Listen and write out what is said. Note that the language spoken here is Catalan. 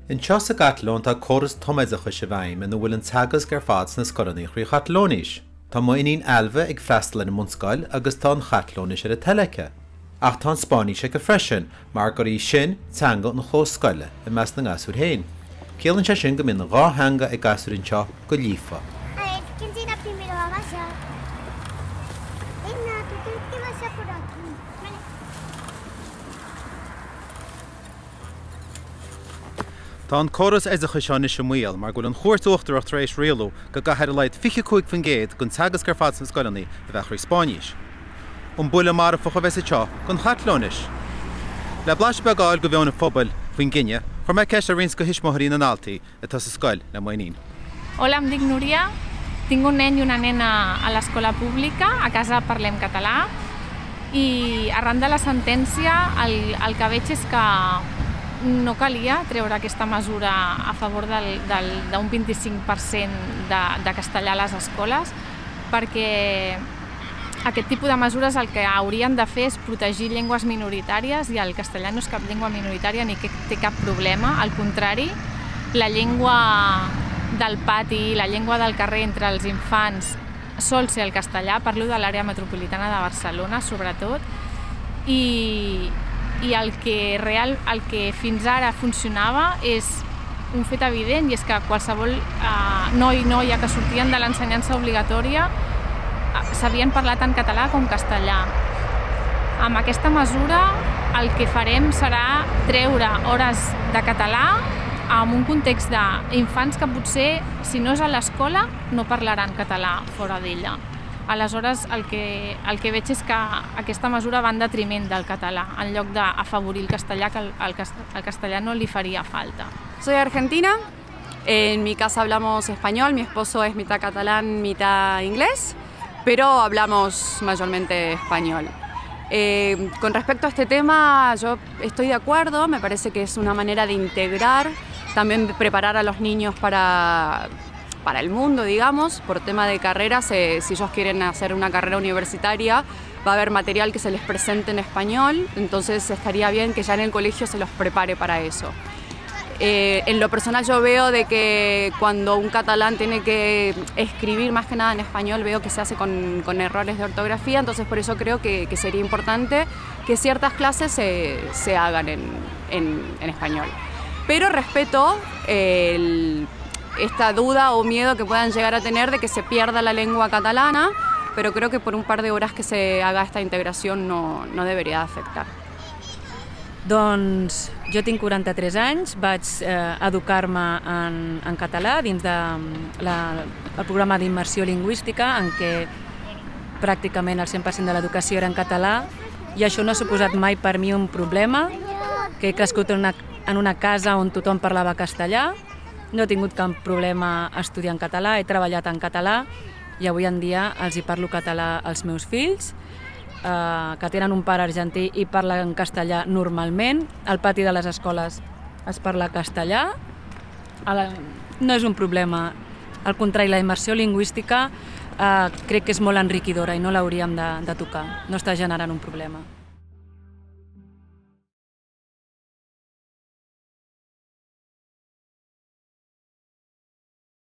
In Chasa Gatlón tá choras toméideacha sa bhaim in bhfuil an teagas gur fád na scorannaí chrí chatlónis. Tá moinín alba ag freistal in Munscoil agus tá an chatlónis ar a telecha. Ach tá Spáinise go freisin mar gur í sin teanga na chóscoile i meas na gasúr héin. Céalann sé sin go mbeadh na dhá hanga ag gasúrinn seo go líofa. Tá an choras éideacha seo is muil mar go an chuirtúachtar tar éis réalú go gaithead leid 25 fan géad gon teagas gur fád na scoilnaí a bheith chuir Spáinis. Bula mar a focha bheith seo gon chatlónis. Le blas beáil go bheanna fphobal faoin Gine, chuir me ceist a rins go hismóthaí na náltaí atá sa scoil le moinín. Hola, em dic Núria. Tinc un nen i una nena a l'escola pública, a casa parlem català, i arran de la sentència el que veig és que no calia treure aquesta mesura a favor d'un 25% de castellà a les escoles, perquè aquest tipus de mesures el que haurien de fer és protegir llengües minoritàries, i el castellà no és cap llengua minoritària ni que té cap problema. Al contrari, la llengua del pati, la llengua del carrer entre els infants sol ser el castellà. Parlo de l'àrea metropolitana de Barcelona, sobretot, i el que fins ara funcionava és un fet evident, i és que qualsevol noi i noia que sortien de l'ensenyança obligatòria sabien parlar tant català com castellà. Amb aquesta mesura el que farem serà treure hores de català en un context d'infants que potser, si no és a l'escola, no parlaran català fora d'ella. Aleshores, el que veig és que aquesta mesura va en detriment del català, en lloc d'afavorir el castellà, que al castellà no li faria falta. Soy argentina, en mi casa hablamos español, mi esposo es mitad catalán, mitad inglés, pero hablamos mayormente español. Con respecto a este tema, yo estoy de acuerdo, me parece que es una manera de integrar, también preparar a los niños para el mundo, digamos, por tema de carreras. Si ellos quieren hacer una carrera universitaria, va a haber material que se les presente en español, entonces estaría bien que ya en el colegio se los prepare para eso. En lo personal yo veo de que cuando un catalán tiene que escribir más que nada en español, veo que se hace con errores de ortografía, entonces por eso creo que sería importante que ciertas clases se hagan en español. Pero respeto esta duda o miedo que puedan llegar a tener de que se pierda la lengua catalana, pero creo que por un par de horas que se haga esta integració no deberia afectar. Doncs jo tinc 43 anys, vaig educar-me en català dins del programa d'immersió lingüística, en què pràcticament el 100% de l'educació era en català, i això no ha suposat mai per mi un problema, que he crescut en una casa on tothom parlava castellà. No he tingut cap problema estudiant català, he treballat en català i avui en dia els hi parlo català als meus fills, que tenen un pare argentí i parlen castellà normalment. Al pati de les escoles es parla castellà. No és un problema. Al contrari, la immersió lingüística crec que és molt enriquidora i no l'hauríem de tocar. No està generant un problema.